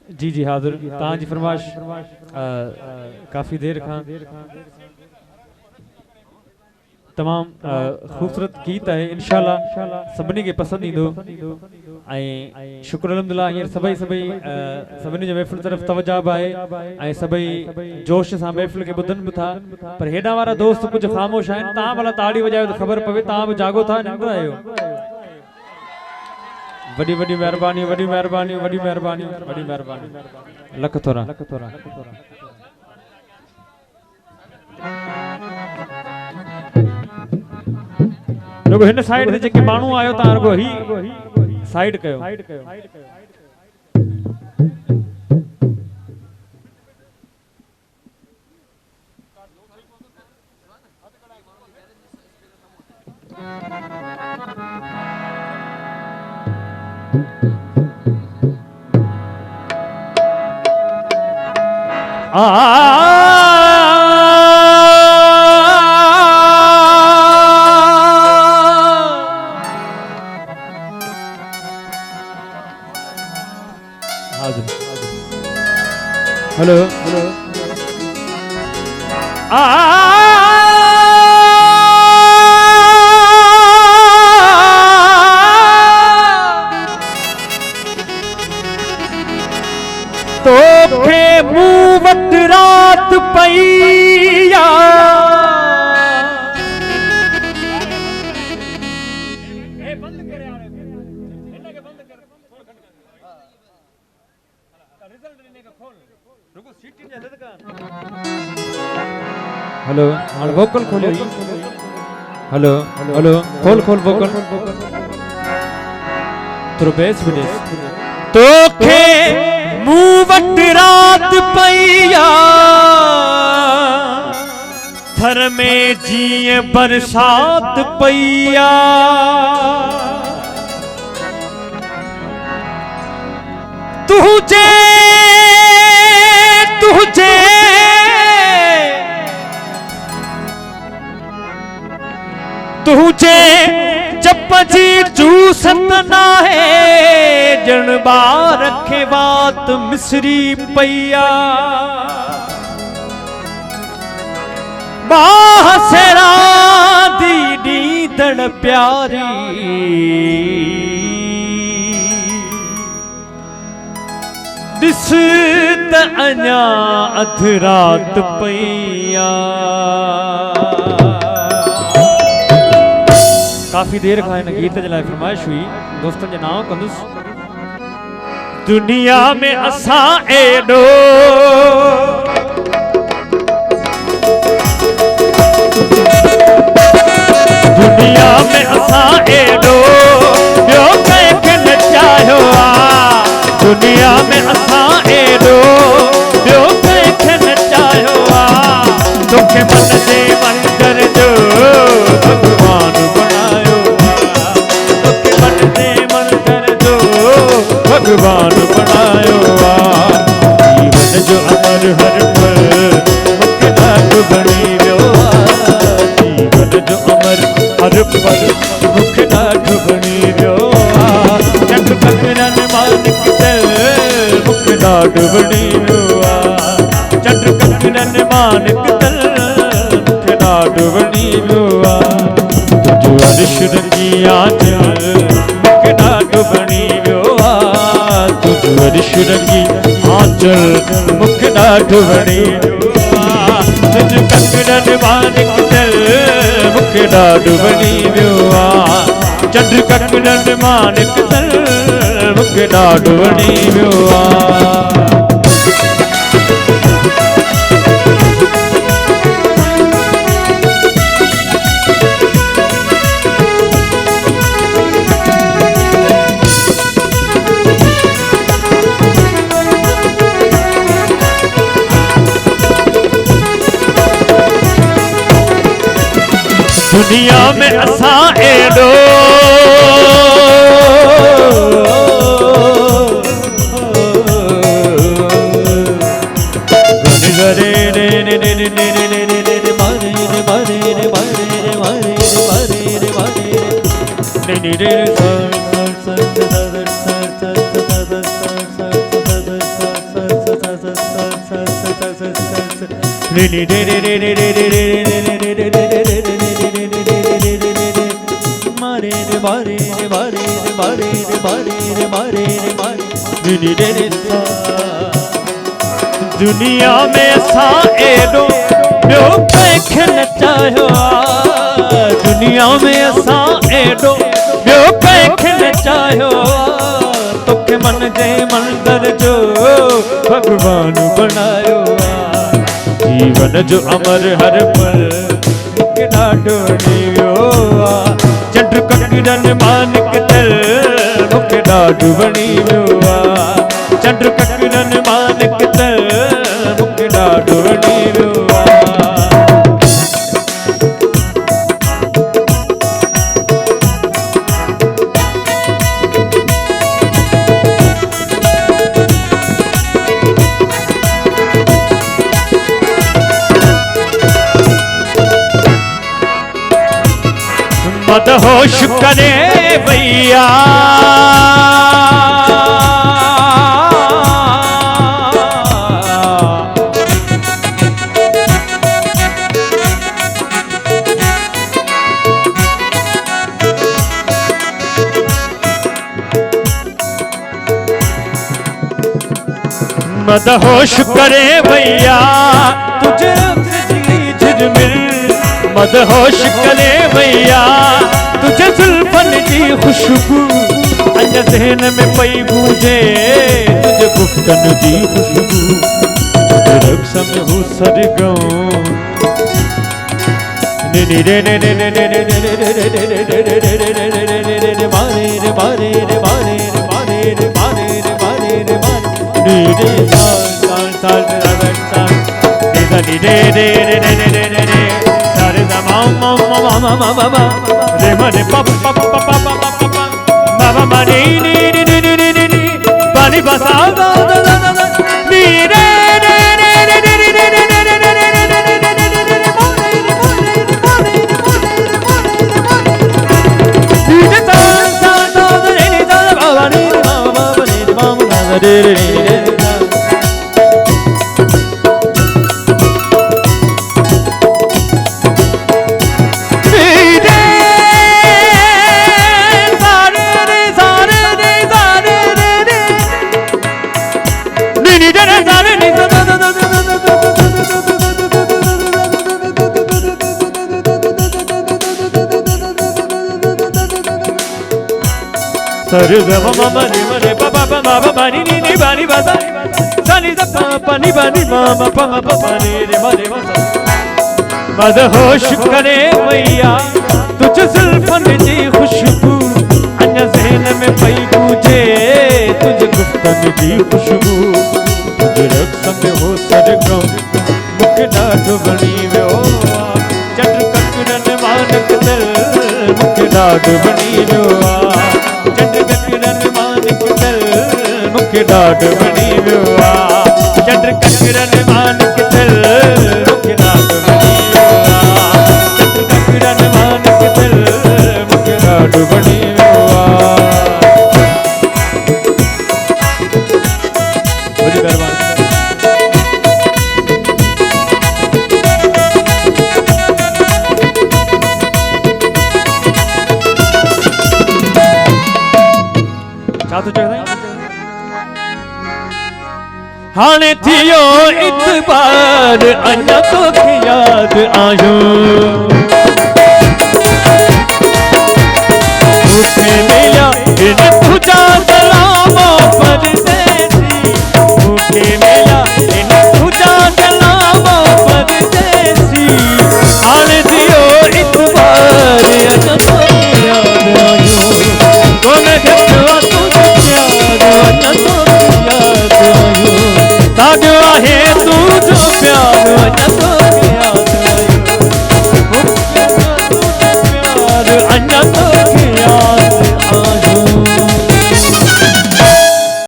जी जी हाज़िर ताजी फरमाइश काफ़ी देर खां तमाम खूबसूरत गीत है इंशाल्लाह सभी के पसंद ईंदो शुक्र अल्हम्दुलिल्लाह हींअर सभई सभिनी जो महफ़िल तरफ तवज्जो है सभई जोश से महफ़िल के ॿुधनि भी था पर हेॾा वारा दोस्त कुछ ख़ामोश आहिनि तव्हां भला ताड़ी वॼायो तो ख़बर पवे तव्हां भी जागो था निंड आहियो वडी वडी मेहरबानी वडी मेहरबानी वडी मेहरबानी वडी मेहरबानी लख थोरा रुगो हिन साइड ते जेके माण्हू आयो ता रुगो ही साइड कयो हेलो हेलो तोखे मुंह वट रात पईया हेलो हां वोकल खोलो हेलो हेलो खोल खोल वोकल तो बेस विदेश तोखे मुंह वट रात पईया थर में जीअं बरसात पईया तुझे तुझे तुझे जप जी जूसत ना है जन बार रखे बात मिसरी पैया बाहसरा दी नींदड़ प्यारी दिस त अञा अध रात पैया काफी देर खां इन गीत जे लाइ फरमाइश हुई दोस्तन जे नाम कंदुस दुनिया में असा एडो दुनिया में असा एडो यो के न चाहो दुनिया में असा एडो यो के न चाहो तोखे मन दे मंदर जो भगवान भगवान बनायो जीवन जो अमर हर पल मुख डाक बनी वियो जीवन जो अमर हर पल मुख डाक बनी वियो चक ककरन मानिक दिल मुख डाक बनी वियो चक ककरन मानिक दिल मुख डाक बनी वियो तुझ अर्श रंगी आंचल मुख डाक बनी वियो तुझ अर्श रंगी आंचल मुख डाक बनी तुझ ककरन मानिक दिल मुख डाक बनी वियो चंड ककरन मानिक दिल मुख डाक बनी वियो दुनिया में असा एडो गरे रे रे रे रे रे रे रे रे रे मारे रे मारे रे मारे रे मारे रे मारे रे मारे रे रे रे सा सा सा सा सा सा सा सा सा सा मारे रे मारे रे मारे रे मारे रे मारे रे मारे रे मारे नी रे रे सा दुनिया में असा एडो ॿियो कंहिंखे न चाहियो आहे दुनिया में असा एडो ॿियो कंहिंखे न चाहियो आहे तोखे मन जे मंदर जो भगवान बनायो आहे जीवन जो अमर हर पल मूंखे ॾाढो वणी वियो आहे चंड ककरन मानिक दिल मूंखे ॾाढो वणी वियो आहे चंड ककरन मानिक दिल मूंखे ॾाढो वणी वियो आहे मदहोश करे भैया मदहोश करे भैया तुझे झिलमिल मदहोश करे भैया तुझे जुल्फन की खुशबू अञा ज़हन में पई गूंजे तुझे गुफ्तन की खुशबू तुझे रक्स में हो सरगम ने ने रे ने ने ने ने ने ने ने मारे रे मारे रे मारे रे मारे रे मारे रे मारे रे मारे रे रे साल साल साल साल रे रे रे रे रे रे रे रे mama mama mama mama re mane pa pa pa pa pa pa pa mama mani ni ni ni ni ni ni pani basa da da da da ni re re re re re re re re sir ग म म नि म रे प प प म प म नि नि नि ब नि ब सा सा नि द प प नि ब नि म म प म प म नि रे म रे म सा मदहोश करे भैया तुझे जुल्फन की खुशबू अञा ज़हन में पई गूंजे तुझे गुफ्तन की खुशबू तुझे रक्स में हो सरगम मूंखे ॾाढो वणी वियो चंड ककरन मानिक दिल मूंखे ॾाढो वणी वियो चंड ककरन मानिक दिल मूंखे ॾाढो वणी वियो चंड ककरन मानिक दिल मूंखे ॾाढो वणी वियो चंड ककरन मानिक दिल मूंखे ॾाढो वणी वियो मुझे गरबा हाणे थियो इतबार अञा तोखे यादि आयो मूंखे मिलिया इन तुझा